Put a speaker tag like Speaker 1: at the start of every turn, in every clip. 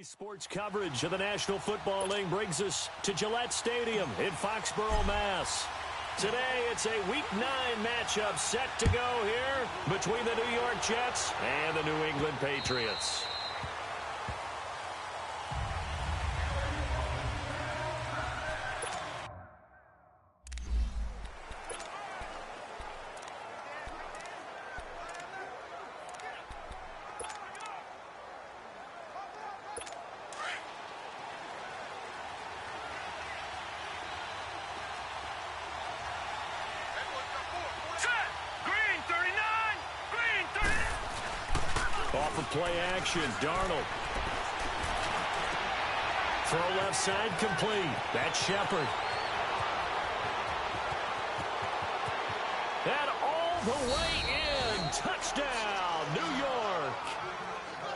Speaker 1: Sports coverage of the National Football League brings us to Gillette Stadium in Foxborough, Mass. Today, it's a Week 9 matchup set to go here between the New York Jets and the New England Patriots. Off of play action, Darnold. Throw left side complete. That's Shepard. And all the way in. Touchdown, New York.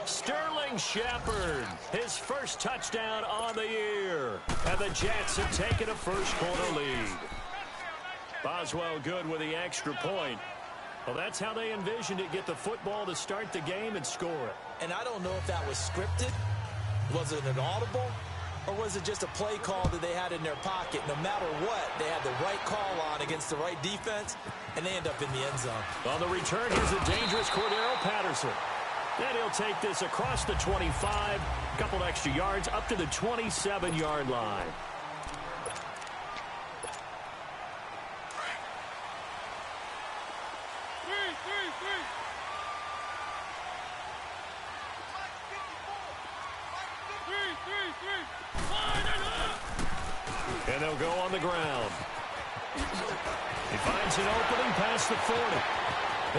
Speaker 1: Sterling Shepard, his first touchdown on the year. And the Jets have taken a first-quarter lead. Boswell good with the extra point. Well, that's how they envisioned it, get the football to start the game and score it.
Speaker 2: And I don't know if that was scripted. Was it an audible? Or was it just a play call that they had in their pocket? No matter what, they had the right call on against the right defense, and they end up in the end zone.
Speaker 1: On the return, here's a dangerous Cordero Patterson. Then he'll take this across the 25, a couple extra yards, up to the 27-yard line. And they'll go on the ground. He finds an opening past the 40.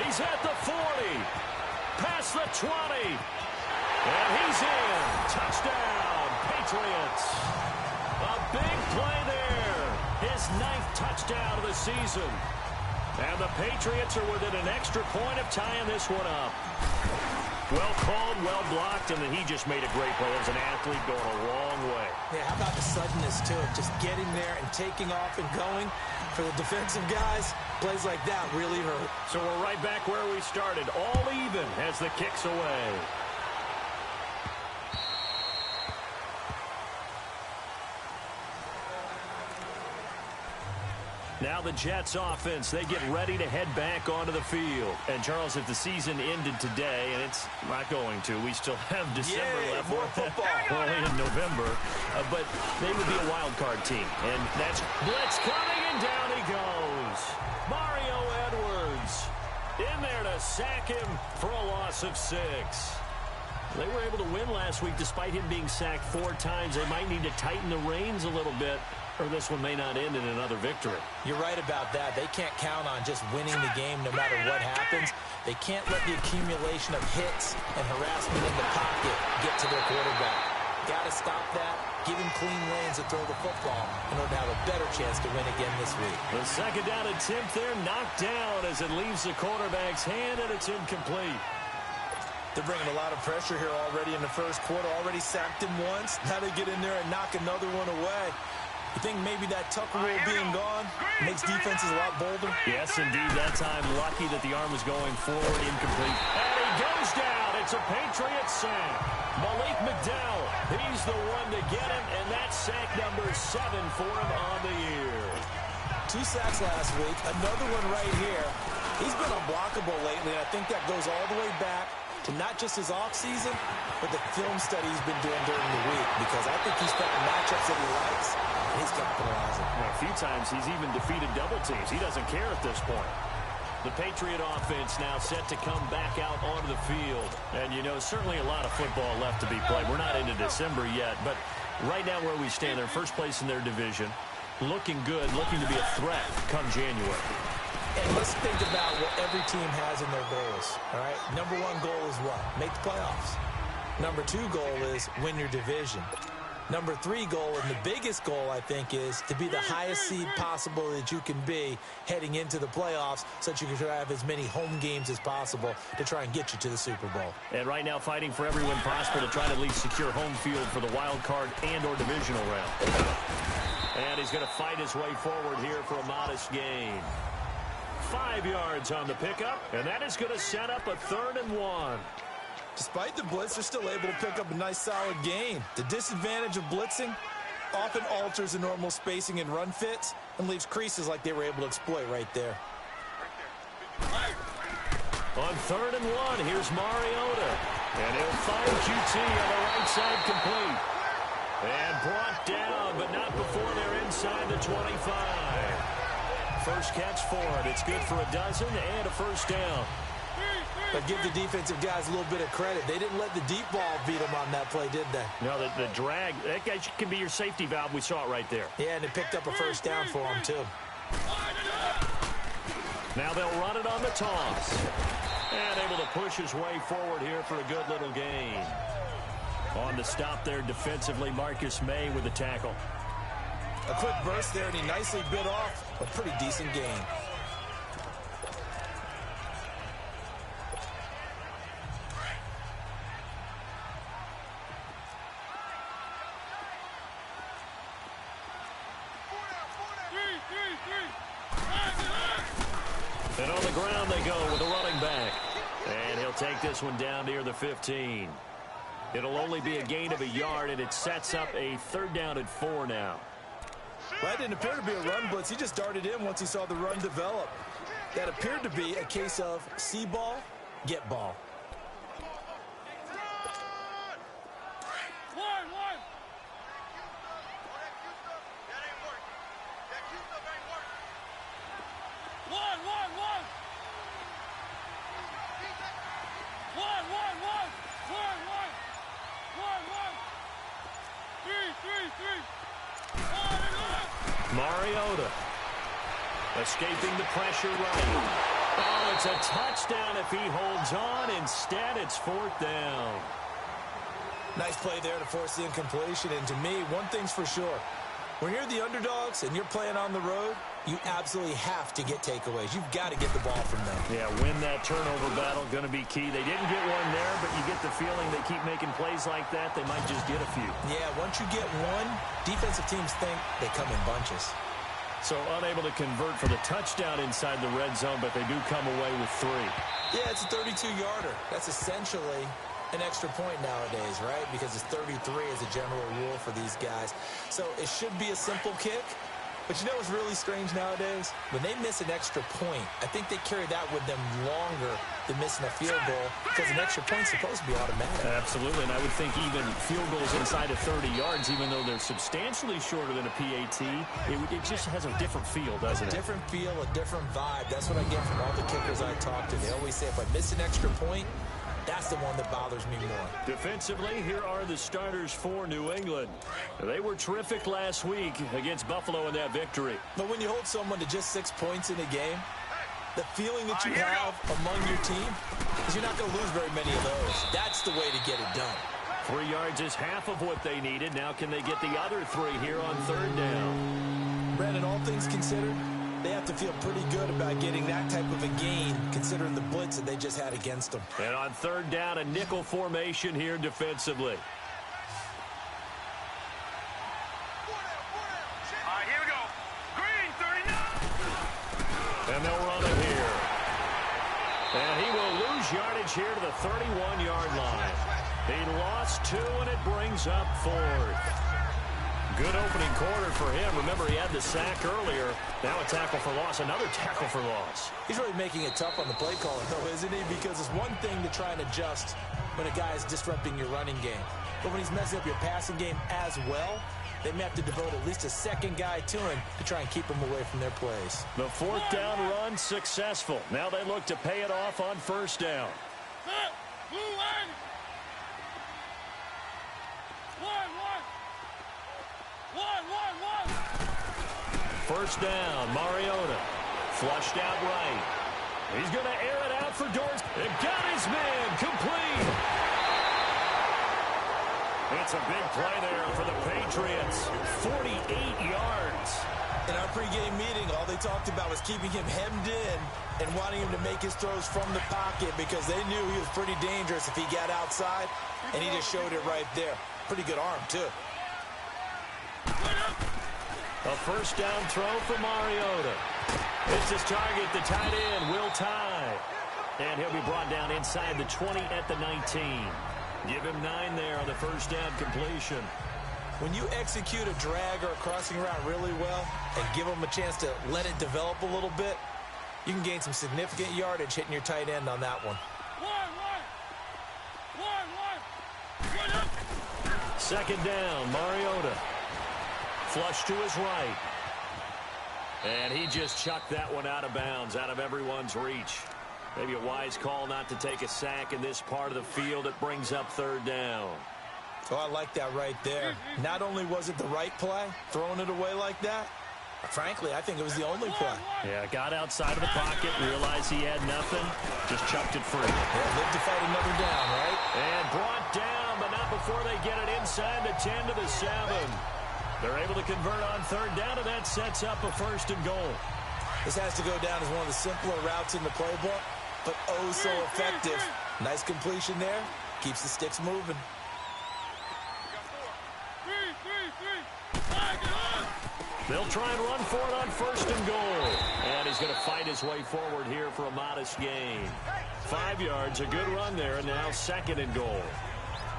Speaker 1: He's at the 40. Past the 20. And he's in. Touchdown, Patriots. A big play there. His 9th touchdown of the season. And the Patriots are within an extra point of tying this one up. Well called, well blocked, and then he just made a great play. As an athlete going a long way.
Speaker 2: Yeah, how about the suddenness, too, of just getting there and taking off and going? For the defensive guys, plays like that really hurt.
Speaker 1: So we're right back where we started, all even as the kick's away. Now the Jets offense, they get ready to head back onto the field. And Charles, if the season ended today, and it's not going to, we still have December left.
Speaker 2: More football.
Speaker 1: Only in November. But they would be a wild card team. And that's blitz coming, and down he goes. Mario Edwards in there to sack him for a loss of 6. They were able to win last week despite him being sacked 4 times. They might need to tighten the reins a little bit, or this one may not end in another victory.
Speaker 2: You're right about that. They can't count on just winning the game no matter what happens. They can't let the accumulation of hits and harassment in the pocket get to their quarterback. Got to stop that. Give him clean lanes to throw the football in order to have a better chance to win again this week.
Speaker 1: The second down attempt there knocked down as it leaves the quarterback's hand, and it's incomplete.
Speaker 2: They're bringing a lot of pressure here already in the first quarter. Already sacked him once. Now they get in there and knock another one away. You think maybe that Tucker rule being gone makes defenses a lot bolder?
Speaker 1: Yes, indeed. That time, lucky that the arm was going forward, incomplete. And he goes down. It's a Patriot sack. Malik McDowell, he's the one to get him, and that's sack number 7 for him on the year.
Speaker 2: 2 sacks last week. Another one right here. He's been unblockable lately, and I think that goes all the way back to not just his offseason, but the film study he's been doing during the week, because I think he's found matchups that he likes, and he's capitalizing.
Speaker 1: Well, a few times he's even defeated double teams. He doesn't care at this point. The Patriot offense now set to come back out onto the field. And, you know, certainly a lot of football left to be played. We're not into December yet, but right now where we stand, they're first place in their division. Looking good, looking to be a threat come January.
Speaker 2: And let's think about what every team has in their goals, all right? Number 1 goal is what? Make the playoffs. Number 2 goal is win your division. Number 3 goal, and the biggest goal, I think, is to be the highest seed possible that you can be heading into the playoffs so that you can have as many home games as possible to try and get you to the Super Bowl.
Speaker 1: And right now fighting for every win possible to try to at least secure home field for the wild card and or divisional round. And he's going to fight his way forward here for a modest gain. 5 yards on the pickup, and that is going to set up a 3rd and 1.
Speaker 2: Despite the blitz, they're still able to pick up a nice solid gain. The disadvantage of blitzing often alters the normal spacing and run fits and leaves creases like they were able to exploit right there.
Speaker 1: On 3rd and 1, here's Mariota. And he'll find QT on the right side complete. And brought down, but not before they're inside the 25. First catch for it. It's good for a dozen and a first down.
Speaker 2: But give the defensive guys a little bit of credit. They didn't let the deep ball beat them on that play, did they?
Speaker 1: No, the drag, that guy can be your safety valve. We saw it right there.
Speaker 2: Yeah, and it picked up a first down for them, too.
Speaker 1: Now they'll run it on the toss. And able to push his way forward here for a good little gain. On the stop there defensively, Marcus May with the tackle.
Speaker 2: A quick burst there, and he nicely bit off a pretty decent gain.
Speaker 1: And on the ground they go with a running back. And he'll take this one down near the 15. It'll only be a gain of a yard, and it sets up a 3rd down and 4 now.
Speaker 2: Well, that didn't appear to be a run blitz. He just darted in once he saw the run develop. That appeared to be a case of see ball, get ball.
Speaker 1: Mariota escaping the pressure right. Oh, it's a touchdown if he holds on. Instead, it's 4th down.
Speaker 2: Nice play there to force the incompletion. And to me, one thing's for sure. When you're the underdogs and you're playing on the road, you absolutely have to get takeaways. You've got to get the ball from them.
Speaker 1: Yeah, win that turnover battle, going to be key. They didn't get one there, but you get the feeling they keep making plays like that, they might just get a few.
Speaker 2: Yeah, once you get one, defensive teams think they come in bunches.
Speaker 1: So unable to convert for the touchdown inside the red zone, but they do come away with 3.
Speaker 2: Yeah, it's a 32-yarder. That's essentially an extra point nowadays, right? Because it's 33 as a general rule for these guys. So it should be a simple kick. But you know what's really strange nowadays? When they miss an extra point, I think they carry that with them longer than missing a field goal because an extra point's supposed to be automatic.
Speaker 1: Absolutely, and I would think even field goals inside of 30 yards, even though they're substantially shorter than a PAT, it just has a different feel, doesn't it?
Speaker 2: A different feel, a different vibe. That's what I get from all the kickers I talk to. They always say if I miss an extra point, that's the one that bothers me more.
Speaker 1: Defensively, here are the starters for New England. They were terrific last week against Buffalo in that victory.
Speaker 2: But when you hold someone to just 6 points in a game, the feeling that you have among your team is you're not going to lose very many of those. That's the way to get it done.
Speaker 1: 3 yards is half of what they needed. Now can they get the other 3 here on 3rd down?
Speaker 2: Brandon, all things considered, they have to feel pretty good about getting that type of a gain considering the blitz that they just had against them.
Speaker 1: And on 3rd down, a nickel formation here defensively.
Speaker 3: All right, here we go. Green, 39.
Speaker 1: And they'll run it here. And he will lose yardage here to the 31-yard line. He lost 2, and it brings up 4th. Good opening quarter for him. Remember, he had the sack earlier. Now a tackle for loss, another tackle for loss.
Speaker 2: He's really making it tough on the play caller, though, isn't he? Because it's one thing to try and adjust when a guy is disrupting your running game. But when he's messing up your passing game as well, they may have to devote at least a second guy to him to try and keep him away from their plays.
Speaker 1: The 4th down run successful. Now they look to pay it off on 1st down. First down, Mariota. Flushed out right. He's going to air it out for Dorsey. And got his man complete. It's a big play there for the Patriots. 48 yards.
Speaker 2: In our pregame meeting, all they talked about was keeping him hemmed in and wanting him to make his throws from the pocket because they knew he was pretty dangerous if he got outside, and he just showed it right there. Pretty good arm, too.
Speaker 1: A first down throw for Mariota. It's his target, the tight end, Will Tye. And he'll be brought down inside the 20 at the 19. Give him 9 there on the first down completion.
Speaker 2: When you execute a drag or a crossing route really well and give them a chance to let it develop a little bit, you can gain some significant yardage hitting your tight end on that one.
Speaker 1: Second down, Mariota. Flush to his right. And he just chucked that one out of bounds, out of everyone's reach. Maybe a wise call not to take a sack in this part of the field. It brings up third down.
Speaker 2: Oh, I like that right there. Not only was it the right play, throwing it away like that, frankly, I think it was the only play.
Speaker 1: Yeah, got outside of the pocket, realized he had nothing, just chucked it free.
Speaker 2: Yeah, lived to fight another down, right?
Speaker 1: And brought down, but not before they get it inside the 10 to the 7. They're able to convert on third down, and that sets up a first and goal.
Speaker 2: This has to go down as one of the simpler routes in the playbook, but oh so effective. Nice completion there. Keeps the sticks moving.
Speaker 1: They'll try and run for it on first and goal. And he's going to fight his way forward here for a modest gain. 5 yards, a good run there, and now second and goal.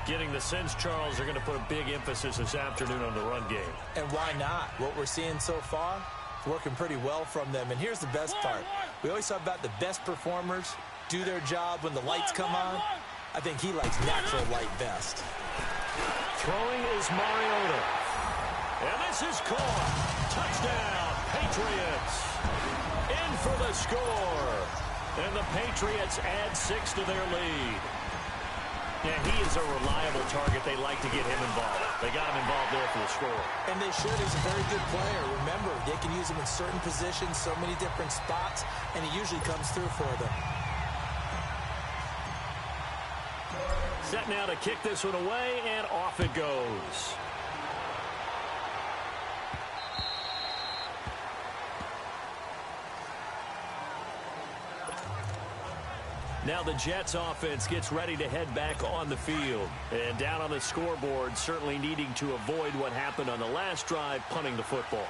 Speaker 1: Getting the sense, Charles, they're going to put a big emphasis this afternoon on the run game.
Speaker 2: And why not? What we're seeing so far, it's working pretty well from them. And here's the best part. We always talk about the best performers do their job when the lights come on. I think he likes natural light best.
Speaker 1: Throwing is Mariota. And this is caught. Touchdown, Patriots. In for the score. And the Patriots add 6 to their lead. Yeah, he is a reliable target. They like to get him involved. They got him involved there for the score.
Speaker 2: And they should. He's a very good player. Remember, they can use him in certain positions, so many different spots, and he usually comes through for them.
Speaker 1: Set now to kick this one away, and off it goes. Now the Jets offense gets ready to head back on the field. And down on the scoreboard, certainly needing to avoid what happened on the last drive, punting the football.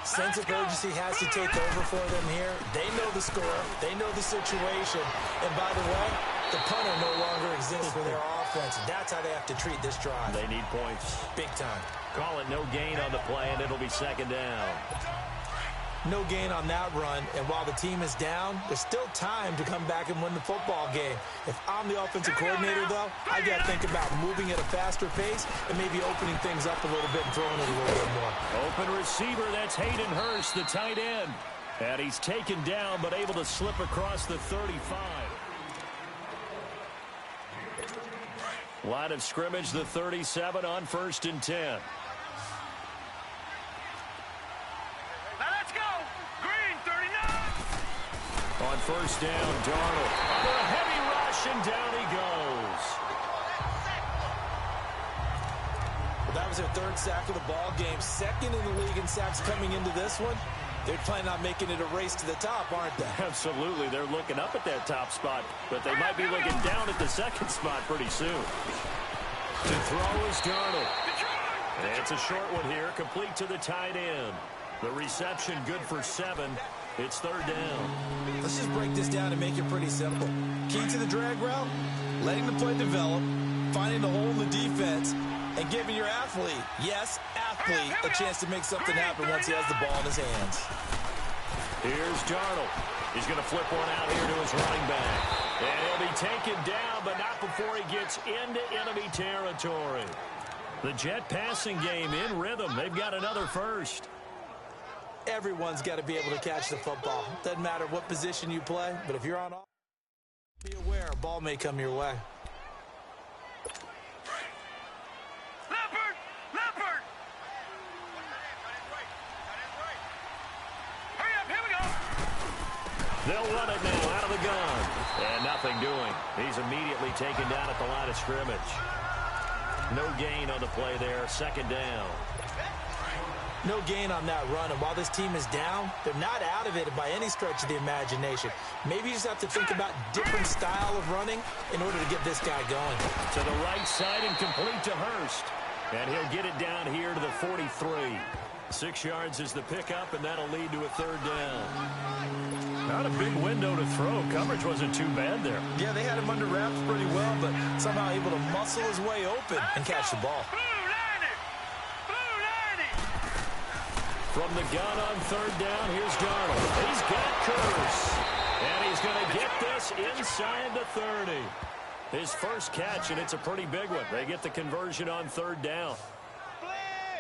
Speaker 2: Sense of urgency has to take over for them here. They know the score. They know the situation. And by the way, the punter no longer exists for their offense. That's how they have to treat this drive.
Speaker 1: They need points.
Speaker 2: Big time.
Speaker 1: Call it no gain on the play, and it'll be second down.
Speaker 2: No gain on that run, and while the team is down, there's still time to come back and win the football game. If I'm the offensive coordinator, though, I got to think about moving at a faster pace and maybe opening things up a little bit and throwing it a little bit more.
Speaker 1: Open receiver, that's Hayden Hurst, the tight end. And he's taken down, but able to slip across the 35. Line of scrimmage, the 37 on first and 10. On first down, Darnold. Under a heavy rush, and down he goes.
Speaker 2: Well, that was their third sack of the ball game. Second in the league in sacks coming into this one. They're planning on making it a race to the top, aren't they?
Speaker 1: Absolutely. They're looking up at that top spot, but they might be looking down at the second spot pretty soon. To throw is Darnold. And it's a short one here, complete to the tight end. The reception good for 7. It's third down.
Speaker 2: Let's just break this down and make it pretty simple. Key to the drag route, letting the play develop, finding the hole in the defense, and giving your athlete, yes, athlete, a chance to make something happen once he has the ball in his hands.
Speaker 1: Here's Darnold. He's going to flip one out here to his running back. And he'll be taken down, but not before he gets into enemy territory. The Jet passing game in rhythm. They've got another first.
Speaker 2: Everyone's got to be able to catch the football. Doesn't matter what position you play, but if you're on offense, be aware a ball may come your way.
Speaker 3: Leopard! Hurry up, here we go!
Speaker 1: They'll run it now out of the gun. And nothing doing. He's immediately taken down at the line of scrimmage. No gain on the play there. Second down.
Speaker 2: No gain on that run, and while this team is down, they're not out of it by any stretch of the imagination. Maybe you just have to think about different style of running in order to get this guy going.
Speaker 1: To the right side and complete to Hurst. And he'll get it down here to the 43. 6 yards is the pickup, and that'll lead to a third down. Not a big window to throw. Coverage wasn't too bad there.
Speaker 2: Yeah, they had him under wraps pretty well, but somehow able to muscle his way open and catch the ball.
Speaker 1: From the gun on third down, here's Darnold. He's got Curse. And he's going to get this inside the 30. His first catch, and it's a pretty big one. They get the conversion on third down.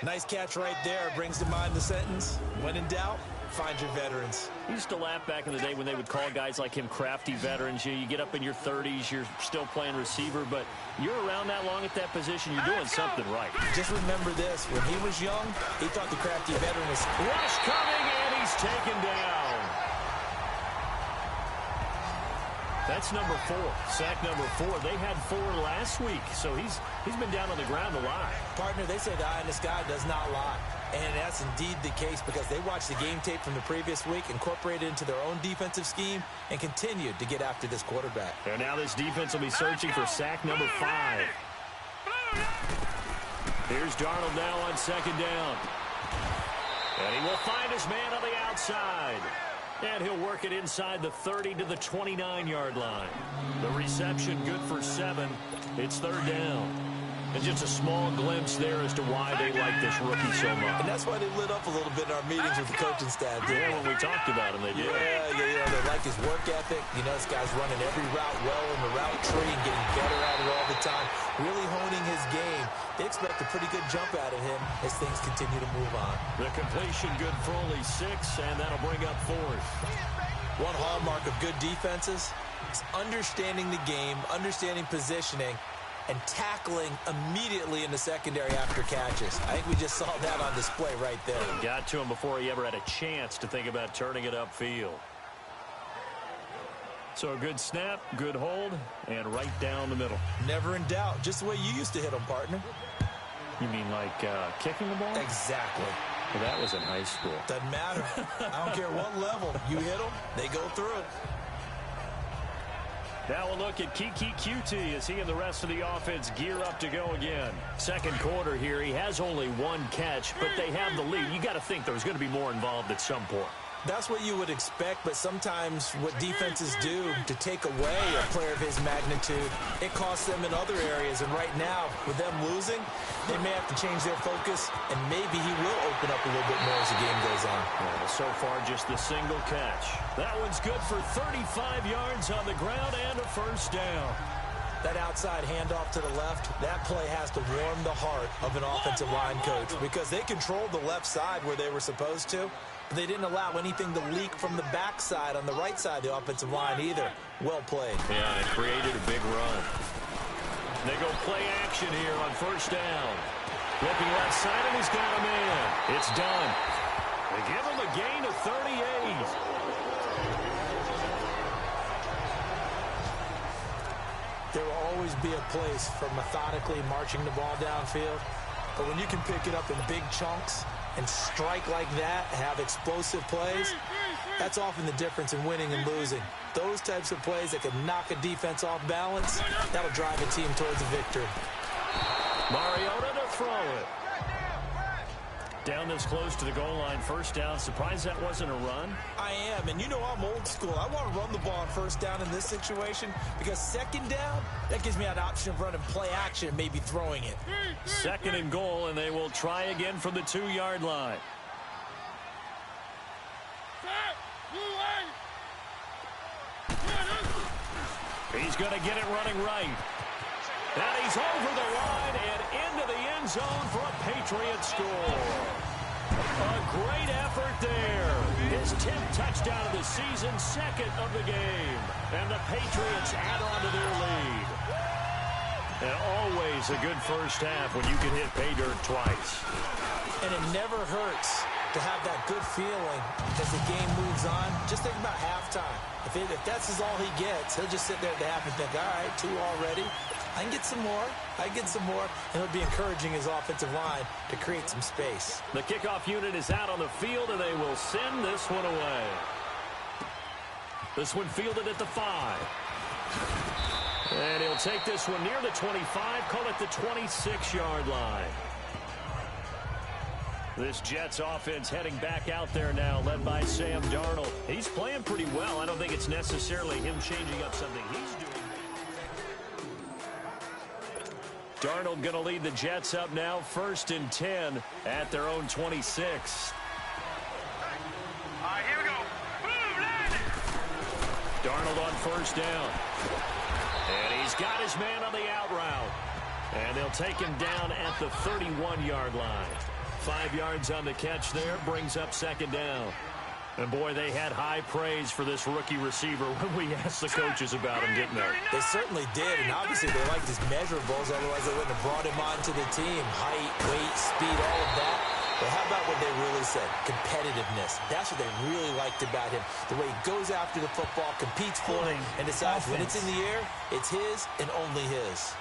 Speaker 2: Nice catch right there. Brings to mind the sentence, when in doubt, find your veterans.
Speaker 1: I used to laugh back in the day when they would call guys like him crafty veterans. You get up in your 30s, you're still playing receiver, but you're around that long at that position, you're doing something right.
Speaker 2: Just remember this. When he was young, he thought the crafty veteran was...
Speaker 1: Rush coming, and he's taken down. That's number 4. Sack number 4. They had 4 last week, so he's been down on the ground a lot.
Speaker 2: Partner, they say the eye in the sky does not lie. And that's indeed the case because they watched the game tape from the previous week, incorporated it into their own defensive scheme, and continued to get after this quarterback.
Speaker 1: And now this defense will be searching for sack number 5. Here's Darnold now on second down. And he will find his man on the outside. And he'll work it inside the 30 to the 29-yard line. The reception good for 7. It's third down. And just a small glimpse there as to why they like this rookie so much.
Speaker 2: And that's why they lit up a little bit in our meetings with the coaching staff.
Speaker 1: Yeah, when we talked about him, they did.
Speaker 2: Yeah, they like his work ethic. You know, this guy's running every route well in the route tree and getting better at it all the time. Really honing his game. They expect a pretty good jump out of him as things continue to move on.
Speaker 1: The completion good for only 6, and that'll bring up 4th.
Speaker 2: One hallmark of good defenses is understanding the game, understanding positioning, and tackling immediately in the secondary after catches. I think we just saw that on display right there.
Speaker 1: Got to him before he ever had a chance to think about turning it upfield. So a good snap, good hold, and right down the middle.
Speaker 2: Never in doubt. Just the way you used to hit them, partner.
Speaker 1: You mean like kicking the ball?
Speaker 2: Exactly.
Speaker 1: Well, that was in high school.
Speaker 2: Doesn't matter. I don't care what level. You hit them, they go through.
Speaker 1: Now we'll look at Kiki QT as he and the rest of the offense gear up to go again. Second quarter here, he has only 1 catch, but they have the lead. You got to think there's going to be more involved at some point.
Speaker 2: That's what you would expect, but sometimes what defenses do to take away a player of his magnitude, it costs them in other areas. And right now, with them losing, they may have to change their focus, and maybe he will open up a little bit more as the game goes on.
Speaker 1: Well, so far, just the single catch. That one's good for 35 yards on the ground and a first down.
Speaker 2: That outside handoff to the left, that play has to warm the heart of an offensive line coach because they controlled the left side where they were supposed to. They didn't allow anything to leak from the backside on the right side of the offensive line either. Well played.
Speaker 1: Yeah, it created a big run. They go play action here on first down. Looking left side, and he's got a man. It's done. They give him a gain of 38.
Speaker 2: There will always be a place for methodically marching the ball downfield. But when you can pick it up in big chunks and strike like that, have explosive plays, that's often the difference in winning and losing. Those types of plays that can knock a defense off balance, that'll drive a team towards a victory.
Speaker 1: Mariota to throw it. Down this close to the goal line, first down. Surprised that wasn't a run?
Speaker 2: I am, and you know I'm old school. I want to run the ball on first down in this situation because second down, that gives me an option of running play action and maybe throwing it.
Speaker 1: Second and goal, and they will try again from the 2-yard line. He's going to get it running right. And he's over the line and into the end zone for a Patriot score. A great effort there. His 10th touchdown of the season, second of the game. And the Patriots add on to their lead. And always a good first half when you can hit pay dirt twice.
Speaker 2: And it never hurts to have that good feeling as the game moves on. Just think about halftime. If that's all he gets, he'll just sit there at the half and think, all right, 2 already. I can get some more. I can get some more. And he'll be encouraging his offensive line to create some space.
Speaker 1: The kickoff unit is out on the field, and they will send this one away. This one fielded at the 5. And he'll take this one near the 25, call it the 26-yard line. This Jets offense heading back out there now, led by Sam Darnold. He's playing pretty well. I don't think it's necessarily him changing up something he's doing. Darnold going to lead the Jets up now, 1st and 10 at their own 26.
Speaker 3: All right, here we go. Boom, land it.
Speaker 1: Darnold on 1st down. And he's got his man on the out route. And they'll take him down at the 31-yard line. 5 yards on the catch there, brings up 2nd down. And, boy, they had high praise for this rookie receiver when we asked the coaches about him, didn't they?
Speaker 2: They certainly did, and obviously they liked his measurables, otherwise they wouldn't have brought him onto the team. Height, weight, speed, all of that. But how about what they really said? Competitiveness. That's what they really liked about him. The way he goes after the football, competes for it, and decides when it's in the air, it's his and only his.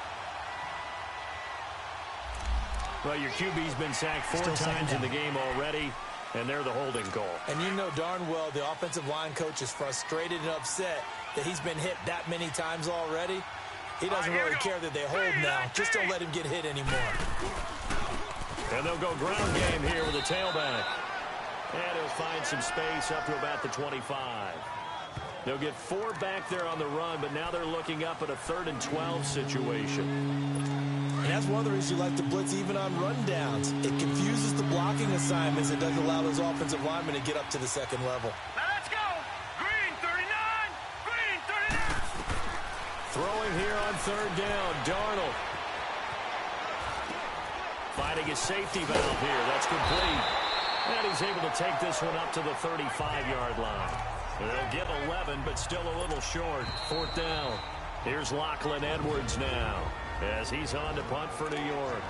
Speaker 1: Well, your QB's been sacked 4 times in the game already, and they're the holding call.
Speaker 2: And you know darn well the offensive line coach is frustrated and upset that he's been hit that many times already. He doesn't really care that they hold now. Just don't let him get hit anymore.
Speaker 1: And they'll go ground game here with a tailback. And he'll find some space up to about the 25. They'll get 4 back there on the run, but now they're looking up at a 3rd and 12 situation.
Speaker 2: And that's one of the reasons you like to blitz even on rundowns. It confuses the blocking assignments. It doesn't allow those offensive linemen to get up to the 2nd level.
Speaker 3: Now let's go. Green 39. Green 39.
Speaker 1: Throwing here on 3rd down, Darnold. Finding his safety valve here. That's complete. And he's able to take this one up to the 35-yard line. They'll get 11, but still a little short. 4th down. Here's Lachlan Edwards now, as he's on to punt for New York.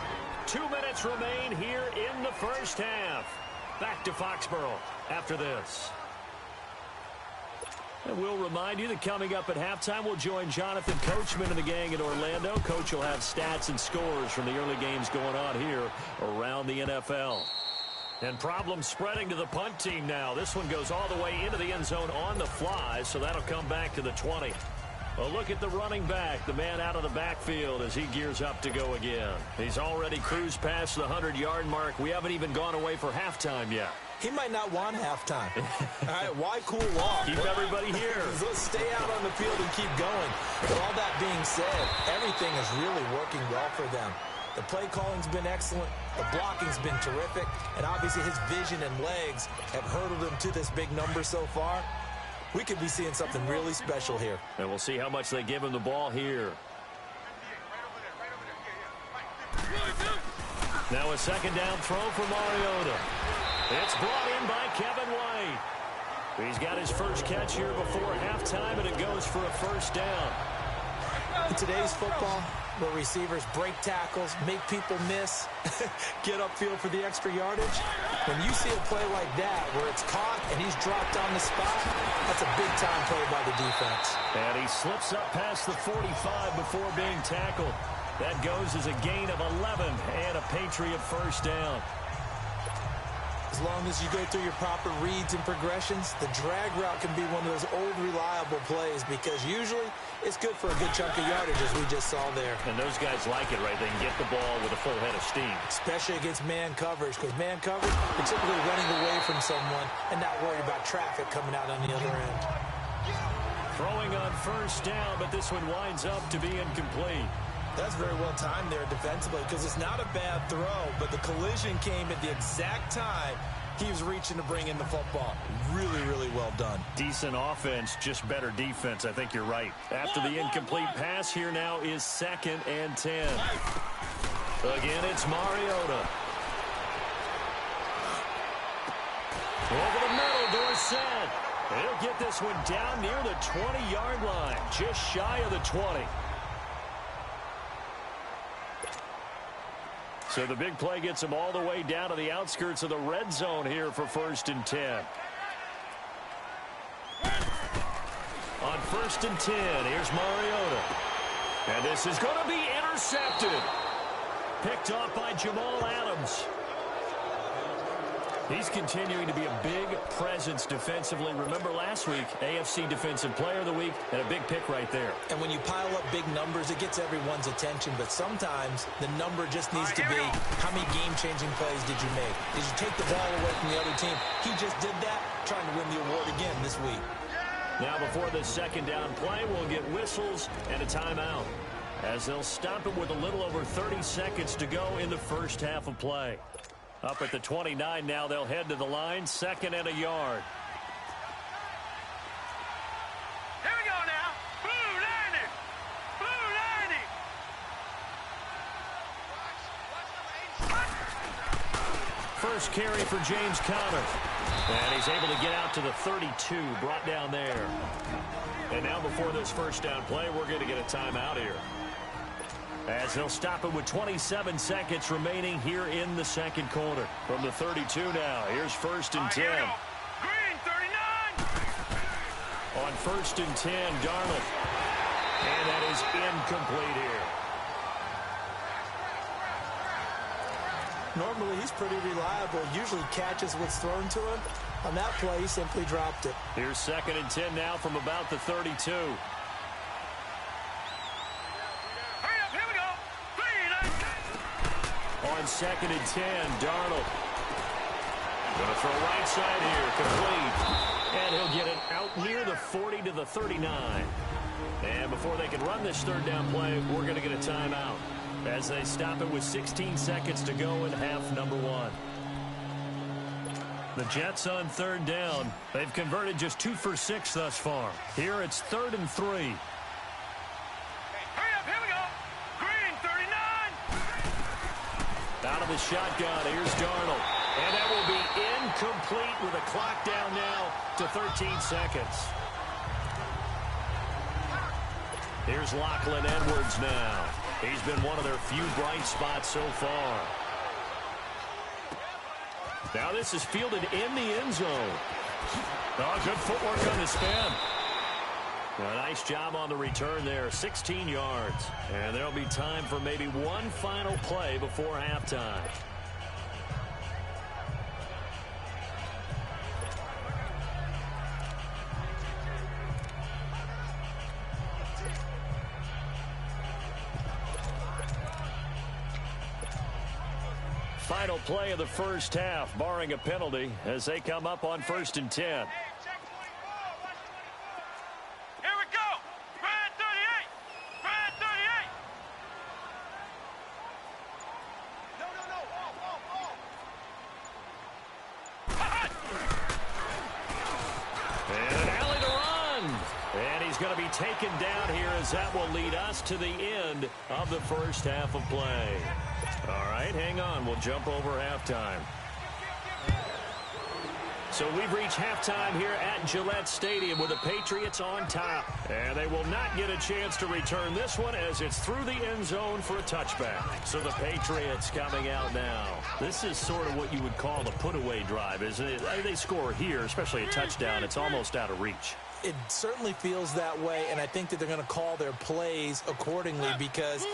Speaker 1: 2 minutes remain here in the 1st half. Back to Foxborough after this. And we'll remind you that coming up at halftime, we'll join Jonathan Coachman and the gang in Orlando. Coach will have stats and scores from the early games going on here around the NFL. And problems spreading to the punt team now. This one goes all the way into the end zone on the fly, so that'll come back to the 20. A look at the running back, the man out of the backfield as he gears up to go again. He's already cruised past the 100-yard mark. We haven't even gone away for halftime yet.
Speaker 2: He might not want halftime. All right, why cool off?
Speaker 1: Keep everybody here.
Speaker 2: Let's stay out on the field and keep going. But all that being said, everything is really working well for them. The play calling's been excellent. The blocking's been terrific. And obviously his vision and legs have hurdled him to this big number so far. We could be seeing something really special here.
Speaker 1: And we'll see how much they give him the ball here. Now a 2nd down throw for Mariota. It's brought in by Kevin White. He's got his first catch here before halftime, and it goes for a 1st down.
Speaker 2: In today's football, where receivers break tackles, make people miss, get upfield for the extra yardage, when you see a play like that where it's caught and he's dropped on the spot, that's a big-time play by the defense.
Speaker 1: And he slips up past the 45 before being tackled. That goes as a gain of 11 and a Patriot 1st down.
Speaker 2: As long as you go through your proper reads and progressions, the drag route can be one of those old reliable plays because usually it's good for a good chunk of yardage, as we just saw there.
Speaker 1: And those guys like it, right? They can get the ball with a full head of steam.
Speaker 2: Especially against man coverage, because man coverage, you're typically running away from someone and not worried about traffic coming out on the other end.
Speaker 1: Throwing on 1st down, but this one winds up to be incomplete.
Speaker 2: That's very well timed there defensively because it's not a bad throw, but the collision came at the exact time he was reaching to bring in the football. Really, really well done.
Speaker 1: Decent offense, just better defense. I think you're right. After the incomplete pass, here now is 2nd and 10. Again, it's Mariota. Over the middle, Dorsett. He'll get this one down near the 20-yard line, just shy of the 20. So the big play gets him all the way down to the outskirts of the red zone here for 1st and 10. On 1st and 10, here's Mariota. And this is going to be intercepted. Picked off by Jamal Adams. He's continuing to be a big presence defensively. Remember last week, AFC Defensive Player of the Week, and a big pick right there.
Speaker 2: And when you pile up big numbers, it gets everyone's attention. But sometimes the number just needs to be, how many game-changing plays did you make? Did you take the ball away from the other team? He just did that, trying to win the award again this week.
Speaker 1: Now before the second down play, we'll get whistles and a timeout, as they'll stop it with a little over 30 seconds to go in the first half of play. Up at the 29 now, they'll head to the line, 2nd and a yard.
Speaker 3: Here we go now. Blue 90. Blue 90.
Speaker 1: First carry for James Conner. And he's able to get out to the 32, brought down there. And now before this first down play, we're going to get a timeout here, as they'll stop it with 27 seconds remaining here in the second quarter. From the 32 now, here's 1st and 10.
Speaker 3: Green 39.
Speaker 1: On 1st and 10, Darnold. And that is incomplete here.
Speaker 2: Normally, he's pretty reliable. Usually catches what's thrown to him. On that play, he simply dropped it.
Speaker 1: Here's 2nd and 10 now from about the 32. On 2nd and 10, Darnold. Going to throw right side here, complete. And he'll get it out near the 40 to the 39. And before they can run this third down play, we're going to get a timeout, as they stop it with 16 seconds to go in half number 1. The Jets on 3rd down. They've converted just 2 for 6 thus far. Here it's 3rd and 3. Out of the shotgun, here's Darnold. And that will be incomplete with a clock down now to 13 seconds. Here's Lachlan Edwards now. He's been one of their few bright spots so far. Now this is fielded in the end zone. Oh, good footwork on the spin. A nice job on the return there, 16 yards. And there'll be time for maybe one final play before halftime. Final play of the first half, barring a penalty, as they come up on 1st and 10. Taken down here, as that will lead us to the end of the first half of play. All right, hang on. We'll jump over halftime. So we've reached halftime here at Gillette Stadium with the Patriots on top. And they will not get a chance to return this one, as it's through the end zone for a touchback. So the Patriots coming out now. This is sort of what you would call a put-away drive, isn't it? They score here, especially a touchdown. It's almost out of reach.
Speaker 2: It certainly feels that way, and I think that they're going to call their plays accordingly, because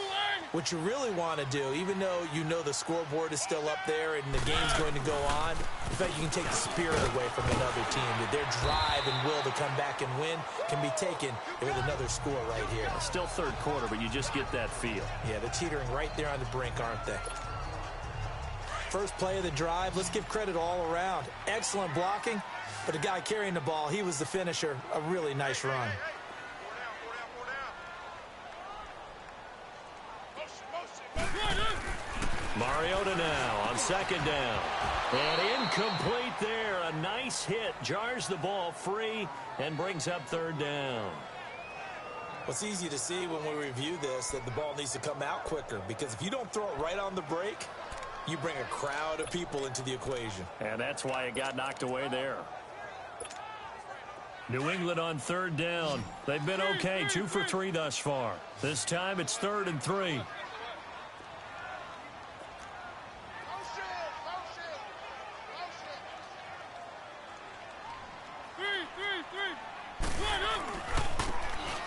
Speaker 2: what you really want to do, even though you know the scoreboard is still up there and the game's going to go on, in fact, you can take the spirit away from another team. That their drive and will to come back and win can be taken with another score right here.
Speaker 1: It's still third quarter, but you just get that feel.
Speaker 2: Yeah, they're teetering right there on the brink, aren't they? First play of the drive, let's give credit all around. Excellent blocking. But the guy carrying the ball, he was the finisher. A really nice run.
Speaker 1: Mariota now on 2nd down. And incomplete there. A nice hit. Jars the ball free and brings up 3rd down.
Speaker 2: Well, it's easy to see when we review this that the ball needs to come out quicker, because if you don't throw it right on the break, you bring a crowd of people into the equation.
Speaker 1: And that's why it got knocked away there. New England on 3rd down. They've been okay, 2 for 3 thus far. This time it's 3rd and 3.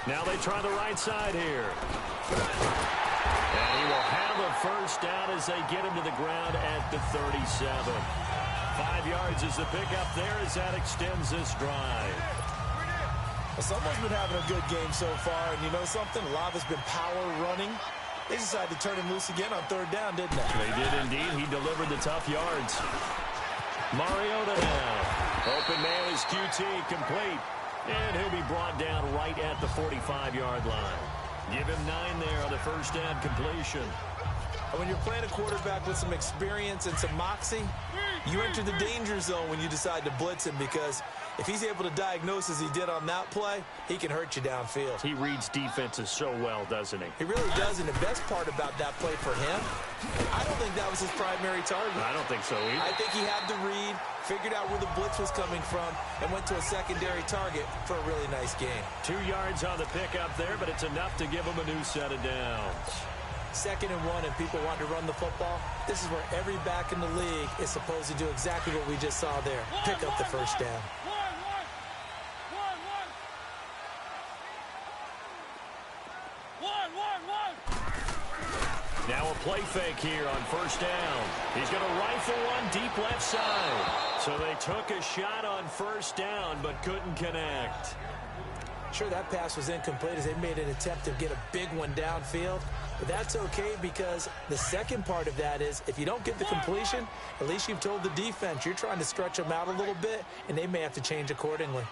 Speaker 1: Now they try the right side here. And he will have a first down as they get him to the ground at the 37. 5 yards is the pickup there as that extends this drive.
Speaker 2: Well, someone's been having a good game so far, and you know something? A lot of it's been power running. They decided to turn him loose again on third down, didn't they?
Speaker 1: They did indeed. He delivered the tough yards. Mariota now. Open man is QT, complete. And he'll be brought down right at the 45-yard line. Give him 9 there on the first down completion.
Speaker 2: When you're playing a quarterback with some experience and some moxie, you enter the danger zone when you decide to blitz him, because if he's able to diagnose as he did on that play, he can hurt you downfield.
Speaker 1: He reads defenses so well, doesn't he?
Speaker 2: He really does, and the best part about that play for him, I don't think that was his primary target.
Speaker 1: I don't think so either.
Speaker 2: I think he had the read, figured out where the blitz was coming from, and went to a secondary target for a really nice game.
Speaker 1: 2 yards on the pickup there, but it's enough to give him a new set of downs.
Speaker 2: 2nd and 1, and people want to run the football. This is where every back in the league is supposed to do exactly what we just saw there. Pick up the first down.
Speaker 1: Now a play fake here on first down. He's going to rifle one deep left side. So they took a shot on first down but couldn't connect.
Speaker 2: Sure, that pass was incomplete as they made an attempt to get a big one downfield. But that's okay, because the second part of that is if you don't get the completion, at least you've told the defense you're trying to stretch them out a little bit, and they may have to change accordingly.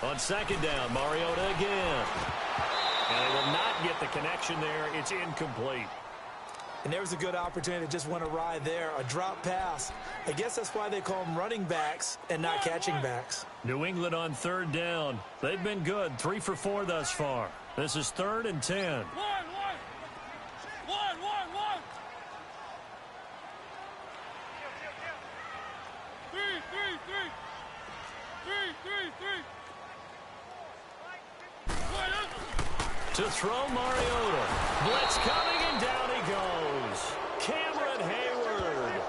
Speaker 1: On second down, Mariota again. And they will not get the connection there. It's incomplete.
Speaker 2: And there was a good opportunity to just went awry there. A drop pass. I guess that's why they call them running backs and not catching backs.
Speaker 1: New England on third down. They've been good. 3 for 4 thus far. This is 3rd and 10. To throw Mariota. Blitz coming, and down he goes. Cameron Hayward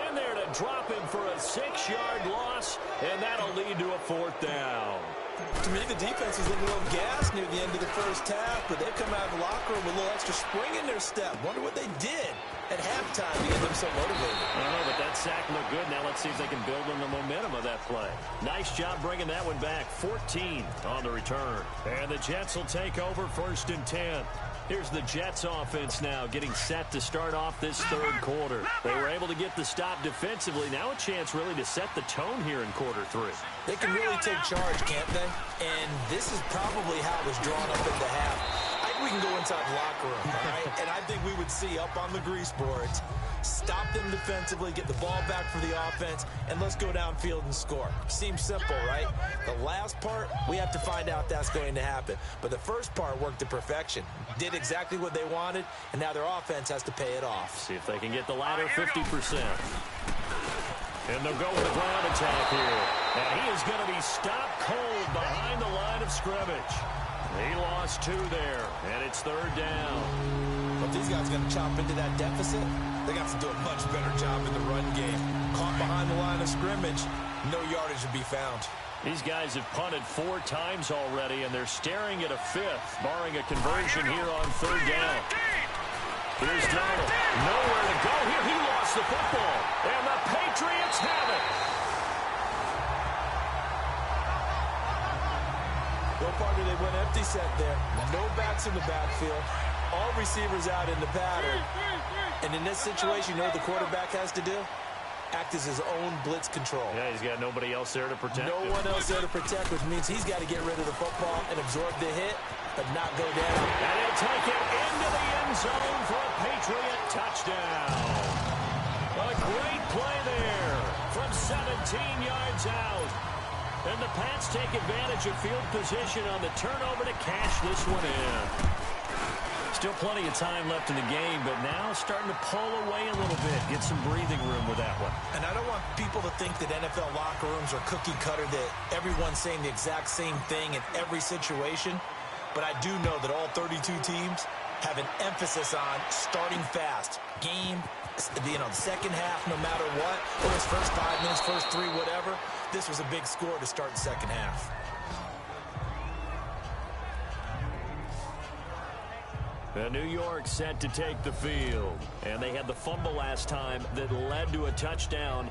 Speaker 1: in there to drop him for a 6-yard loss, and that'll lead to a 4th down.
Speaker 2: To me, the defense was a little gassed near the end of the first half, but they've come out of the locker room with a little extra spring in their step. Wonder what they did at halftime to get them so motivated.
Speaker 1: I don't know, but that sack looked good. Now let's see if they can build on the momentum of that play. Nice job bringing that one back. 14 on the return. And the Jets will take over 1st and 10. Here's the Jets offense now getting set to start off this 3rd quarter. They were able to get the stop defensively. Now a chance really to set the tone here in quarter 3.
Speaker 2: They can really take charge, can't they? And this is probably how it was drawn up in the half. I think we can go inside the locker room, all right? And I think we would see up on the grease boards, stop them defensively, get the ball back for the offense, and let's go downfield and score. Seems simple, right? The last part, we have to find out that's going to happen. But the first part worked to perfection. Did exactly what they wanted, and now their offense has to pay it off.
Speaker 1: See if they can get the latter 50%. And they'll go with a ground attack here. And he is going to be stopped cold behind the line of scrimmage. He lost 2 there, and it's 3rd down.
Speaker 2: If these guys are going to chop into that deficit, they got to do a much better job in the run game. Caught behind the line of scrimmage, no yardage to be found.
Speaker 1: These guys have punted 4 times already, and they're staring at a 5th, barring a conversion here on 3rd down. Here's Donald. Nowhere to go here. He lost the football, and the Patriots have it.
Speaker 2: No part they went empty set there. No backs in the backfield. All receivers out in the pattern. And in this situation, you know what the quarterback has to do? Act as his own blitz control.
Speaker 1: Yeah, he's got nobody else there to protect him.
Speaker 2: No one else there to protect, which means he's got to get rid of the football and absorb the hit, but not go down.
Speaker 1: And he'll take it into the end zone for a Patriot touchdown. A great play there from 17 yards out. And the Pats take advantage of field position on the turnover to cash this one in. Still plenty of time left in the game, but now starting to pull away a little bit. Get some breathing room with that one.
Speaker 2: And I don't want people to think that NFL locker rooms are cookie cutter, that everyone's saying the exact same thing in every situation. But I do know that all 32 teams have an emphasis on starting fast. Game, the second half, no matter what. Or it's first 5 minutes, first 3, whatever. This was a big score to start the second half.
Speaker 1: New York set to take the field. And they had the fumble last time that led to a touchdown.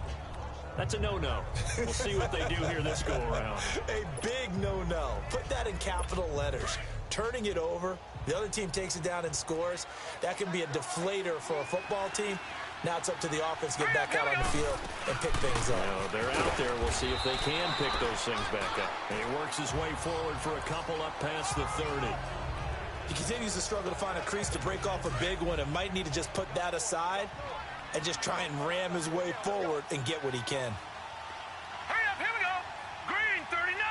Speaker 1: That's a no-no. We'll see what they do here this go-around.
Speaker 2: A big no-no. Put that in capital letters. Turning it over, the other team takes it down and scores. That can be a deflator for a football team. Now it's up to the offense to get back out on the field and pick things up.
Speaker 1: Well, they're out there. We'll see if they can pick those things back up. And he works his way forward for a couple up past the 30.
Speaker 2: He continues to struggle to find a crease to break off a big one and might need to just put that aside and just try and ram his way forward and get what he can.
Speaker 3: Hurry up, here we go. Green, 39.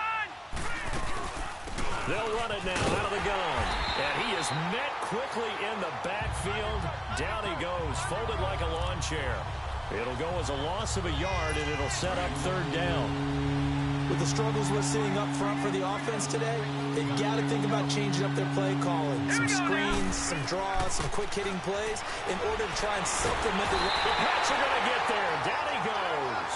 Speaker 1: They'll run it now out of the gun. And he is met quickly in the backfield. Down he goes, folded like a lawn chair. It'll go as a loss of a yard, and it'll set up third down.
Speaker 2: With the struggles we're seeing up front for the offense today, they've got to think about changing up their play calling. Some screens, some draws, some quick-hitting plays in order to try and supplement the...
Speaker 1: The Pats are going to get there. Down he goes.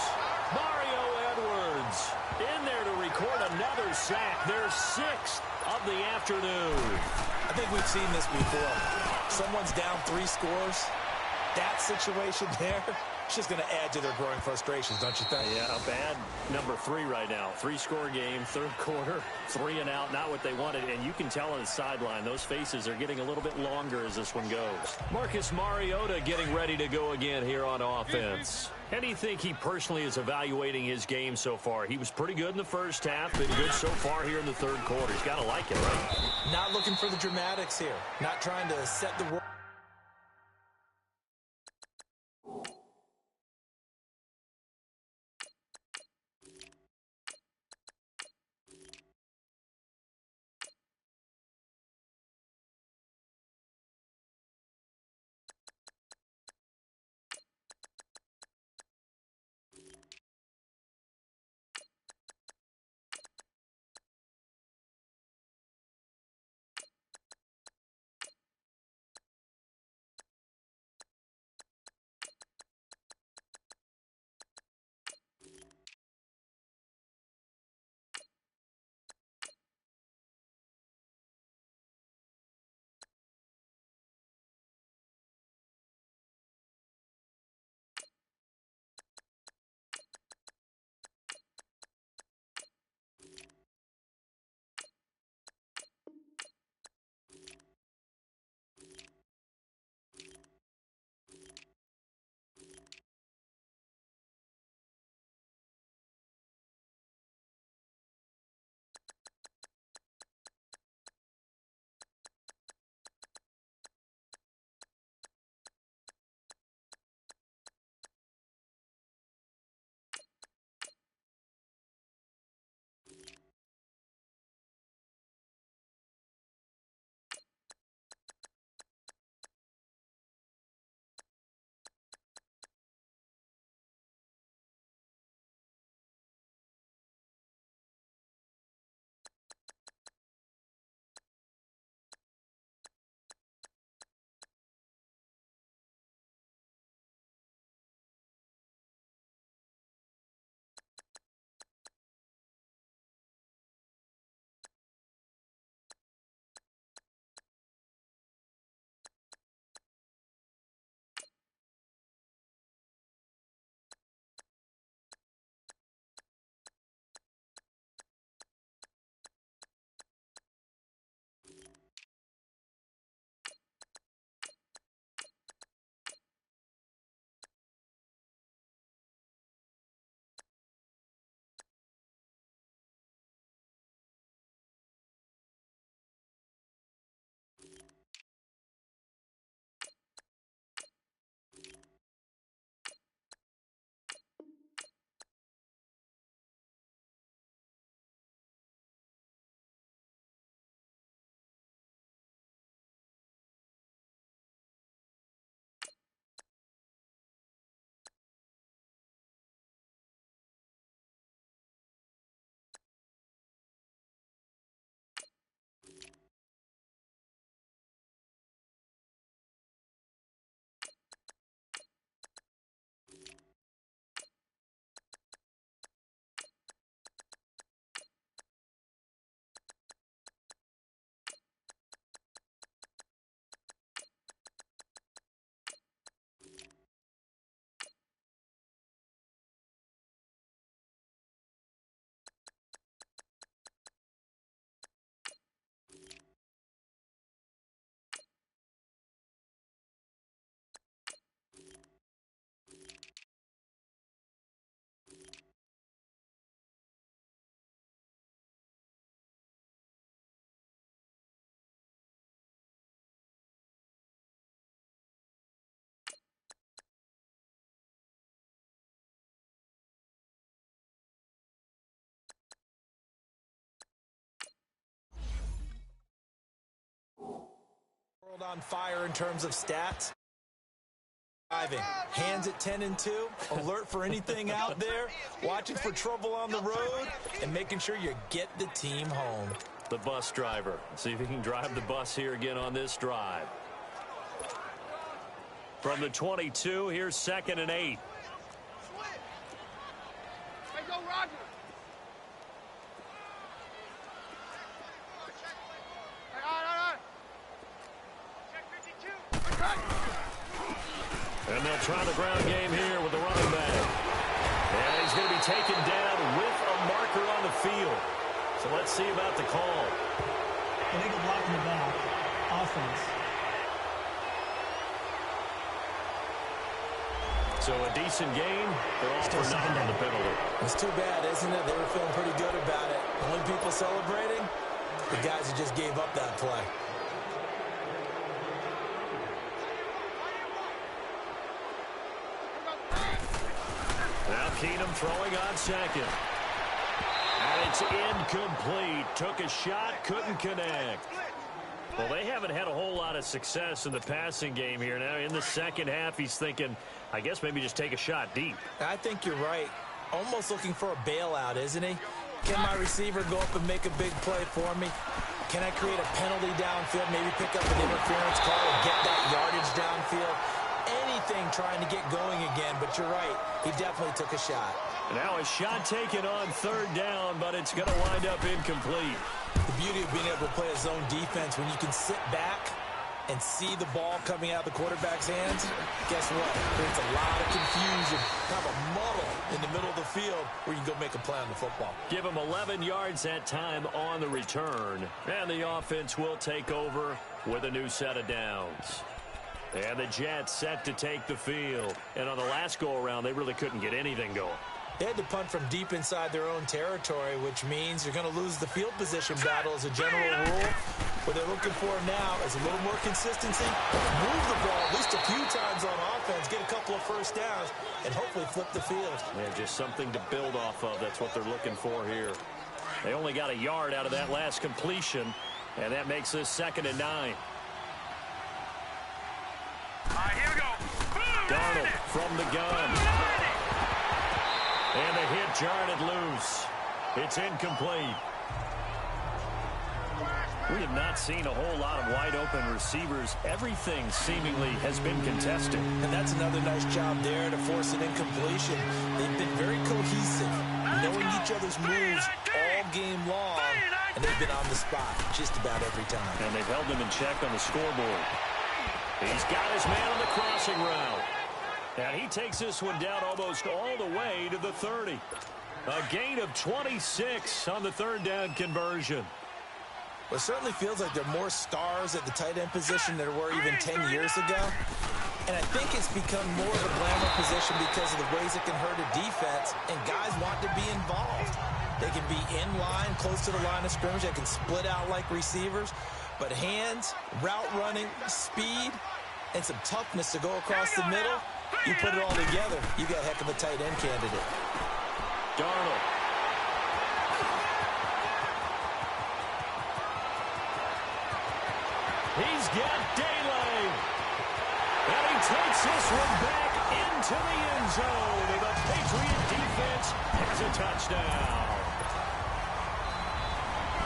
Speaker 1: Mario Edwards in there to record another sack. Their sixth of the afternoon.
Speaker 2: I think we've seen this before. Someone's down 3 scores. That situation there, it's just going to add to their growing frustrations, don't you think?
Speaker 1: Yeah, a bad number 3 right now. 3-score game, third quarter, 3 and out, not what they wanted. And you can tell on the sideline, those faces are getting a little bit longer as this one goes. Marcus Mariota getting ready to go again here on offense. How do you think he personally is evaluating his game so far? He was pretty good in the first half, been good so far here in the third quarter. He's got to like it, right?
Speaker 2: Not looking for the dramatics here. Not trying to set the world. On fire in terms of stats. Driving, hands at 10 and 2, alert for anything out there, watching for trouble on the road, and making sure you get the team home.
Speaker 1: The bus driver. See if he can drive the bus here again on this drive. From the 22, here's 2nd and 8.
Speaker 3: Hey, go, Roger. Hey, on. Check 52.
Speaker 1: And they'll try the ground game here with the running back. And he's going to be taken down with a marker on the field. So let's see about the call.
Speaker 4: Illegal block in the back. Offense.
Speaker 1: So a decent game. They're all for nothing on the penalty.
Speaker 2: It's too bad, isn't it? They were feeling pretty good about it. The only people celebrating, the guys who just gave up that play.
Speaker 1: Now Keenum throwing on 2nd. And it's incomplete. Took a shot, couldn't connect. Well, they haven't had a whole lot of success in the passing game here. Now in the second half, he's thinking, I guess maybe just take a shot deep.
Speaker 2: I think you're right. Almost looking for a bailout, isn't he? Can my receiver go up and make a big play for me? Can I create a penalty downfield, maybe pick up an interference call and get that yardage downfield? Anything trying to get going again, but you're right. He definitely took a shot.
Speaker 1: Now a shot taken on 3rd down, but it's going to wind up incomplete.
Speaker 2: The beauty of being able to play a zone defense, when you can sit back and see the ball coming out of the quarterback's hands, guess what? It creates a lot of confusion, kind of a muddle in the middle of the field where you can go make a play on the football.
Speaker 1: Give him 11 yards that time on the return. And the offense will take over with a new set of downs. And the Jets set to take the field. And on the last go-around, they really couldn't get anything going.
Speaker 2: They had to punt from deep inside their own territory, which means you're going to lose the field position battle as a general rule. What they're looking for now is a little more consistency, move the ball at least a few times on offense, get a couple of first downs, and hopefully flip the field.
Speaker 1: Yeah, just something to build off of. That's what they're looking for here. They only got a yard out of that last completion, and that makes this 2nd and 9.
Speaker 3: All right, here we go.
Speaker 1: Darnold from the gun. And the hit jarred loose. It's incomplete. We have not seen a whole lot of wide-open receivers. Everything seemingly has been contested.
Speaker 2: And that's another nice job there to force an incompletion. They've been very cohesive, knowing each other's moves all game long, and they've been on the spot just about every time.
Speaker 1: And they've held them in check on the scoreboard. He's got his man on the crossing route. And he takes this one down almost all the way to the 30. A gain of 26 on the 3rd down conversion.
Speaker 2: Well, it certainly feels like there are more stars at the tight end position than there were even 10 years ago. And I think it's become more of a glamour position because of the ways it can hurt a defense, and guys want to be involved. They can be in line, close to the line of scrimmage. They can split out like receivers. But hands, route running, speed, and some toughness to go across the middle, you put it all together, you got a heck of a tight end candidate.
Speaker 1: Darnold. He's got daylight. And he takes this one back into the end zone. And the Patriot defense has a touchdown.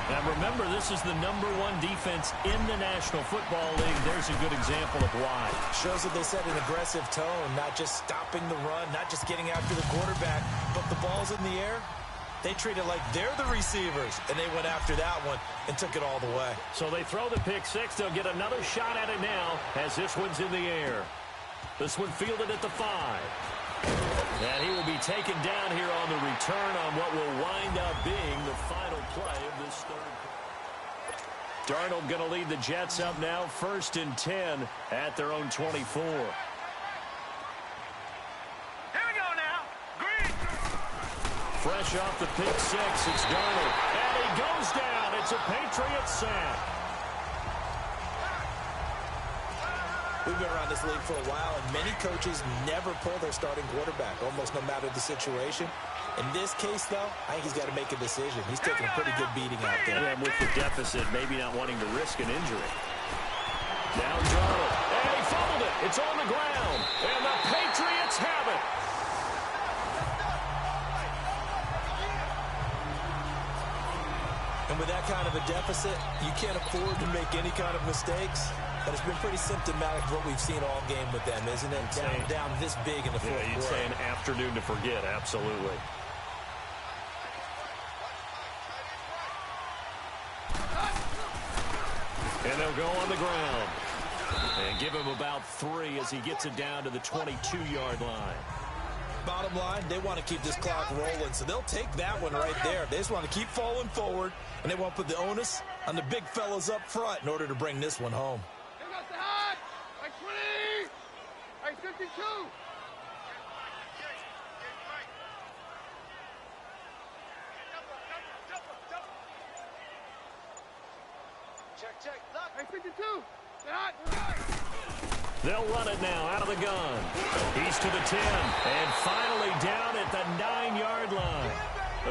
Speaker 1: And remember, this is the #1 defense in the National Football League. There's a good example of why.
Speaker 2: Shows that they set an aggressive tone, not just stopping the run, not just getting after the quarterback, but the ball's in the air. They treat it like they're the receivers, and they went after that one and took it all the way.
Speaker 1: So they throw the pick six. They'll get another shot at it now as this one's in the air. This one fielded at the 5. And he will be taken down here on the return on what will wind up being the final play of this 3rd. Darnold going to lead the Jets up now, 1st and 10 at their own 24.
Speaker 3: Here we go now. Green.
Speaker 1: Fresh off the pick six, it's Darnold. And he goes down. It's a Patriot sack.
Speaker 2: We've been around this league for a while, and many coaches never pull their starting quarterback, almost no matter the situation. In this case, though, I think he's got to make a decision. He's taking a pretty good beating out there.
Speaker 1: Yeah, with the deficit, maybe not wanting to risk an injury. Now Darnold. And he fumbled it. It's on the ground. And the Patriots have it.
Speaker 2: And with that kind of a deficit, you can't afford to make any kind of mistakes. But it's been pretty symptomatic of what we've seen all game with them, isn't it? Down this big in the fourth quarter.
Speaker 1: You'd say an afternoon to forget, absolutely. And they'll go on the ground. And give him about 3 as he gets it down to the 22-yard line.
Speaker 2: Bottom line, they want to keep this clock rolling, so they'll take that one right there. They just want to keep falling forward, and they want to put the onus on the big fellas up front in order to bring this one home.
Speaker 3: Like 20! Like 52! Check. Like 52!
Speaker 1: They'll run it now out of the gun. He's to the 10. And finally down at the 9-yard line.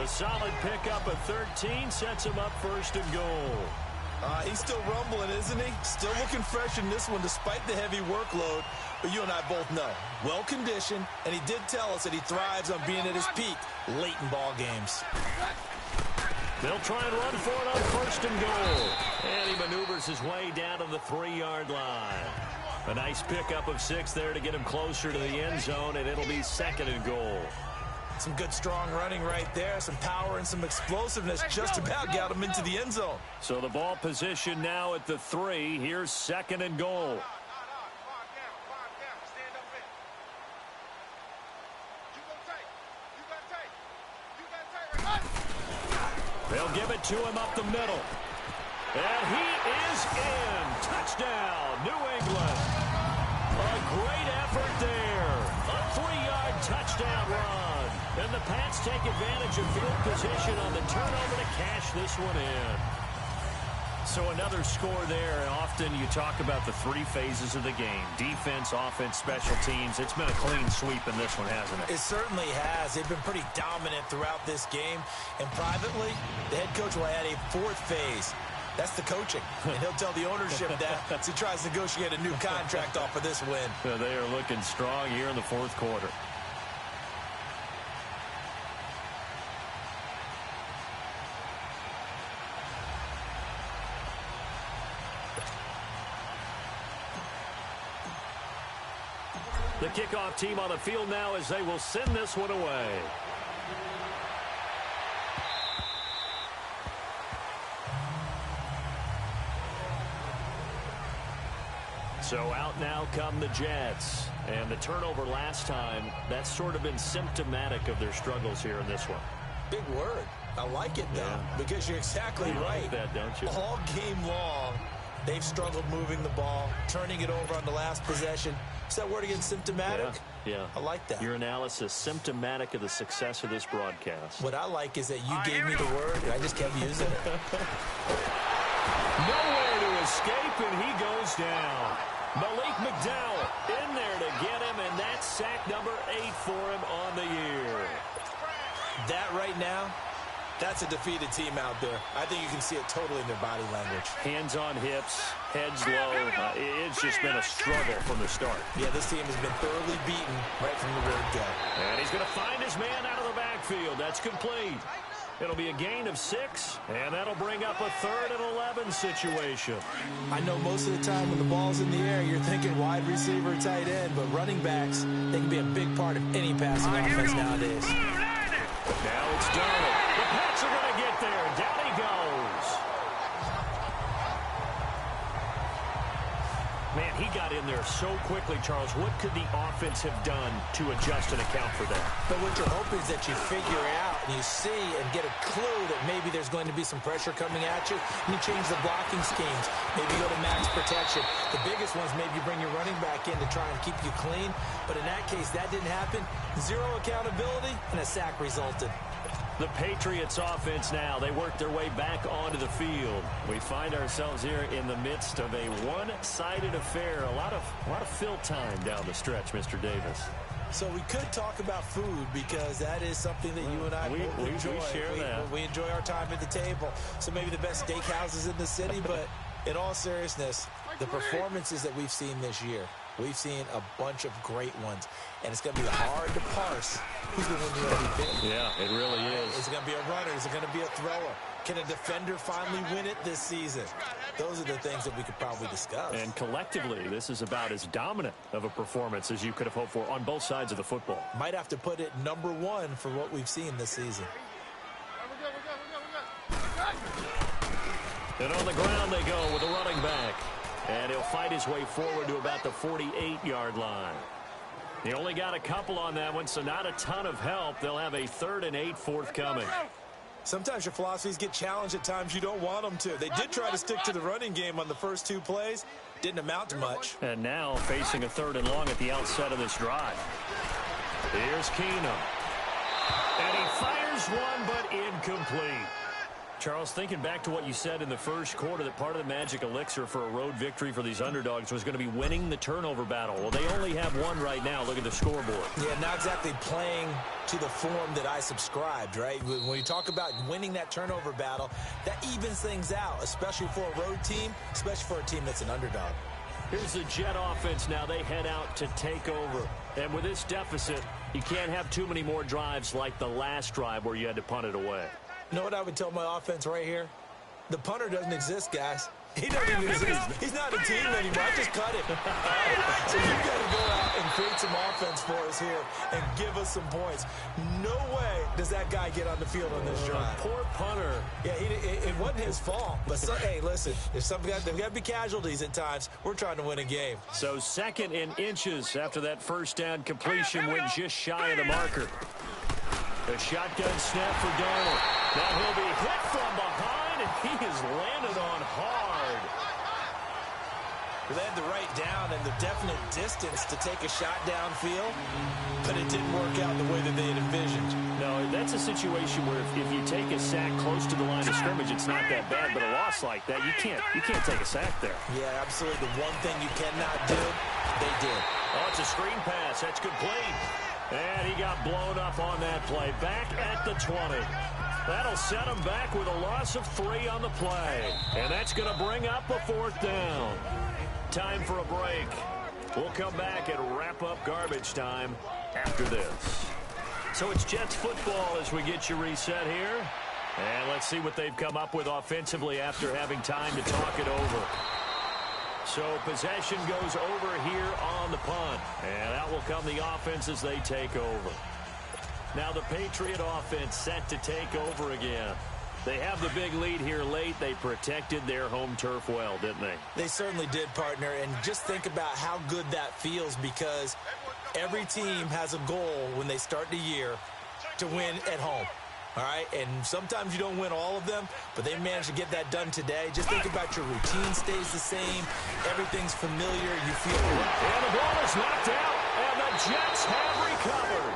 Speaker 1: A solid pickup of 13 sets him up first and goal.
Speaker 2: He's still rumbling, isn't he? Still looking fresh in this one despite the heavy workload. But you and I both know, well-conditioned, and he did tell us that he thrives on being at his peak late in ball games.
Speaker 1: They'll try and run for it on first and goal. And he maneuvers his way down to the 3-yard line. A nice pickup of 6 there to get him closer to the end zone, and it'll be second and goal.
Speaker 2: Some good, strong running right there. Some power and some explosiveness just about got him into the end zone.
Speaker 1: So the ball position now at the 3. Here's second and goal. They'll give it to him up the middle. And he is in. Touchdown, New England. A great effort there. A 3-yard touchdown run. And the Pats take advantage of field position on the turnover to cash this one in. So another score there. And often you talk about the 3 phases of the game. Defense, offense, special teams. It's been a clean sweep in this one, hasn't it?
Speaker 2: It certainly has. They've been pretty dominant throughout this game. And privately, the head coach will add a 4th phase. That's the coaching. And he'll tell the ownership that as he tries to negotiate a new contract off of this win.
Speaker 1: They are looking strong here in the 4th quarter. The kickoff team on the field now as they will send this one away. So out now come the Jets. And the turnover last time, that's sort of been symptomatic of their struggles here in this one.
Speaker 2: Big word. I like it, though, because you're exactly right.
Speaker 1: Like that, don't you?
Speaker 2: All game long, they've struggled moving the ball, turning it over on the last possession. Is that word again, symptomatic?
Speaker 1: Yeah.
Speaker 2: I like that.
Speaker 1: Your analysis, symptomatic of the success of this broadcast.
Speaker 2: What I like is that you gave me the word, and I just kept using it.
Speaker 1: Nowhere to escape, and he goes down. Malik McDowell in there to get him, and that's sack number 8 for him on the year.
Speaker 2: That right now, that's a defeated team out there. I think you can see it totally in their body language.
Speaker 1: Hands on hips, heads low. It's just been a struggle from the start.
Speaker 2: Yeah, this team has been thoroughly beaten right from the word go.
Speaker 1: And he's going to find his man out of the backfield. That's complete. It'll be a gain of 6, and that'll bring up a 3rd and 11 situation.
Speaker 2: I know most of the time when the ball's in the air, you're thinking wide receiver, tight end, but running backs, they can be a big part of any passing offense nowadays.
Speaker 1: Now it's Darnold. The Pats are going to get there. Down he goes. Man, he got in there so quickly, Charles. What could the offense have done to adjust and account for that?
Speaker 2: But what you're hoping is that you figure out and you see and get a clue that maybe there's going to be some pressure coming at you, and you change the blocking schemes. Maybe go to max protection. The biggest ones, maybe you bring your running back in to try and keep you clean. But in that case, that didn't happen. 0 accountability, and a sack resulted.
Speaker 1: The Patriots offense now, they work their way back onto the field. We find ourselves here in the midst of a one-sided affair. A lot of fill time down the stretch, Mr. Davis.
Speaker 2: So we could talk about food because that is something that you and I both enjoy.
Speaker 1: We share that.
Speaker 2: We enjoy our time at the table. So maybe the best steakhouses in the city, but in all seriousness, the performances that we've seen this year, we've seen a bunch of great ones. And it's going to be hard to parse who's going to win the MVP.
Speaker 1: Yeah, it really is.
Speaker 2: Is it going to be a runner? Is it going to be a thrower? Can a defender finally win it this season? Those are the things that we could probably discuss.
Speaker 1: And collectively, this is about as dominant of a performance as you could have hoped for on both sides of the football.
Speaker 2: Might have to put it #1 for what we've seen this season.
Speaker 1: And on the ground they go with a running back. And he'll fight his way forward to about the 48-yard line. He only got a couple on that one, so not a ton of help. They'll have a 3rd and 8 forthcoming.
Speaker 2: Sometimes your philosophies get challenged at times you don't want them to. They did try to stick to the running game on the first 2 plays. Didn't amount to much.
Speaker 1: And now facing a 3rd and long at the outset of this drive. Here's Keenum. And he fires one, but incomplete. Charles, thinking back to what you said in the first quarter, that part of the magic elixir for a road victory for these underdogs was going to be winning the turnover battle. Well, they only have one right now. Look at the scoreboard.
Speaker 2: Yeah, not exactly playing to the form that I subscribed, right? When you talk about winning that turnover battle, that evens things out, especially for a road team, especially for a team that's an underdog.
Speaker 1: Here's the Jet offense now. They head out to take over. And with this deficit, you can't have too many more drives like the last drive where you had to punt it away.
Speaker 2: You know what I would tell my offense right here? The punter doesn't exist, guys. He doesn't even exist. He's not a team anymore. I just cut it. So you got to go out and create some offense for us here and give us some points. No way does that guy get on the field on this drive.
Speaker 1: Poor punter.
Speaker 2: Yeah, it wasn't his fault. But, hey, listen, there's got to be casualties at times. We're trying to win a game.
Speaker 1: So 2nd and inches after that first down completion went just shy of the marker. The shotgun snap for Darnold. Now he'll be hit from behind, and he is landed on hard.
Speaker 2: They had the right down and the definite distance to take a shot downfield, but it didn't work out the way that they had envisioned.
Speaker 1: No, that's a situation where if you take a sack close to the line of scrimmage, it's not that bad, but a loss like that, you can't take a sack there.
Speaker 2: Yeah, absolutely. The one thing you cannot do, they did.
Speaker 1: Oh, it's a screen pass. That's complete. And he got blown up on that play. Back at the 20. That'll set him back with a loss of 3 on the play. And that's going to bring up a 4th down. Time for a break. We'll come back and wrap up garbage time after this. So it's Jets football as we get you reset here. And let's see what they've come up with offensively after having time to talk it over. So possession goes over here on the punt. And out will come the offense as they take over. Now the Patriot offense set to take over again. They have the big lead here late. They protected their home turf well, didn't they?
Speaker 2: They certainly did, partner. And just think about how good that feels, because every team has a goal when they start the year to win at home. All right, and sometimes you don't win all of them, but they managed to get that done today. Just think about your routine stays the same. Everything's familiar. You feel good.
Speaker 1: And the ball is knocked out, and the Jets have recovered.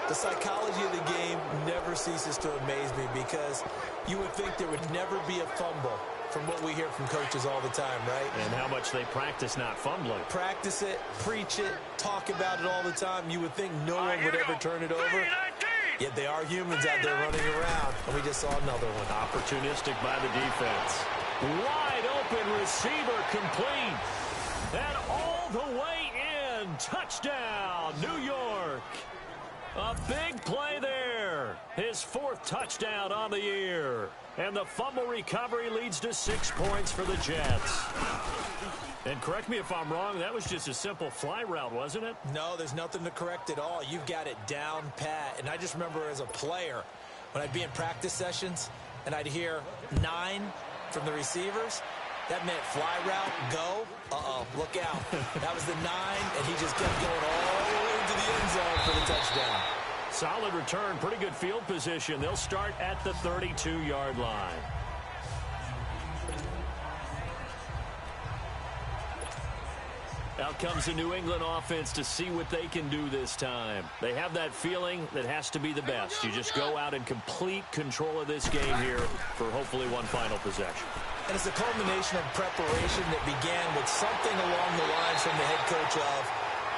Speaker 2: The psychology of the game never ceases to amaze me, because you would think there would never be a fumble from what we hear from coaches all the time, right?
Speaker 1: And how much they practice not fumbling.
Speaker 2: Practice it, preach it, talk about it all the time. You would think no one would ever turn it over. Yet they are humans out there running around, and we just saw another one.
Speaker 1: Opportunistic by the defense. Wide open receiver complete. And all the way in. Touchdown, New York. A big play there. His 4th touchdown on the year. And the fumble recovery leads to 6 points for the Jets. And correct me if I'm wrong, that was just a simple fly route, wasn't it?
Speaker 2: No, there's nothing to correct at all. You've got it down pat. And I just remember as a player, when I'd be in practice sessions and I'd hear 9 from the receivers, that meant fly route, go. Look out. That was the 9, and he just kept going all the way into the end zone for the touchdown.
Speaker 1: Solid return, pretty good field position. They'll start at the 32-yard line. Out comes the New England offense to see what they can do this time. They have that feeling that has to be the best. You just go out in complete control of this game here for hopefully one final possession.
Speaker 2: And it's a culmination of preparation that began with something along the lines from the head coach of,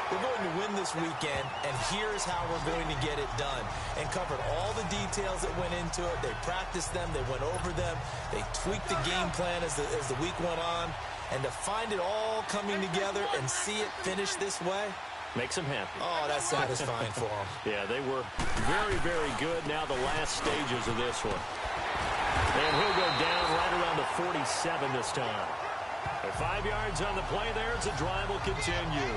Speaker 2: We're going to win this weekend, and here's how we're going to get it done. And covered all the details that went into it. They practiced them. They went over them. They tweaked the game plan as the week went on. And to find it all coming together and see it finish this way,
Speaker 1: makes them happy.
Speaker 2: Oh, that's satisfying for them.
Speaker 1: Yeah, they were very, very good. Now the last stages of this one. And he'll go down right around the 47 this time. 5 yards on the play there as the drive will continue.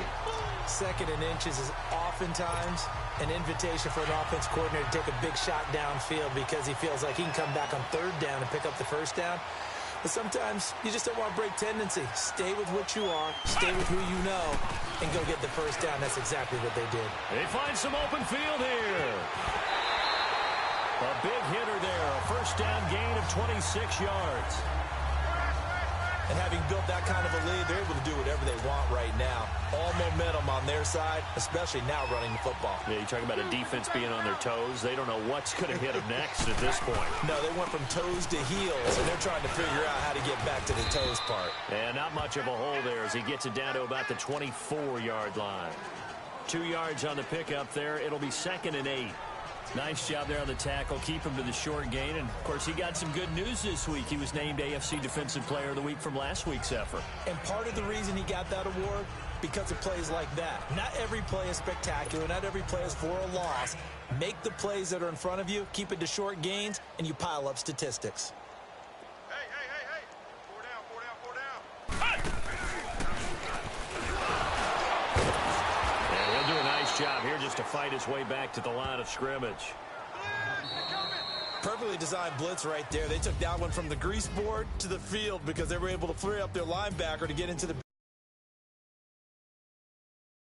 Speaker 2: 2nd and inches is oftentimes an invitation for an offense coordinator to take a big shot downfield because he feels like he can come back on 3rd down and pick up the 1st down. But sometimes you just don't want to break tendency. Stay with what you are, stay with who you know, and go get the 1st down. That's exactly what they did.
Speaker 1: They find some open field here. A big hitter there, a 1st down gain of 26 yards.
Speaker 2: And having built that kind of a lead, they're able to do whatever they want right now. All momentum on their side, especially now running the football.
Speaker 1: Yeah, you talk about a defense being on their toes. They don't know what's going to hit them next at this point.
Speaker 2: No, they went from toes to heels, and they're trying to figure out how to get back to the toes part.
Speaker 1: And not much of a hole there as he gets it down to about the 24-yard line. 2 yards on the pickup there. It'll be 2nd and 8. Nice job there on the tackle. Keep him to the short gain. And, of course, he got some good news this week. He was named AFC Defensive Player of the Week from last week's effort.
Speaker 2: And part of the reason he got that award, because of plays like that. Not every play is spectacular. Not every play is for a loss. Make the plays that are in front of you, keep it to short gains, and you pile up statistics.
Speaker 3: Hey. 4 down.
Speaker 1: And he'll do a nice job here just to fight his way back to the line of scrimmage.
Speaker 2: Perfectly designed blitz right there. They took that one from the grease board to the field because they were able to free up their linebacker to get into the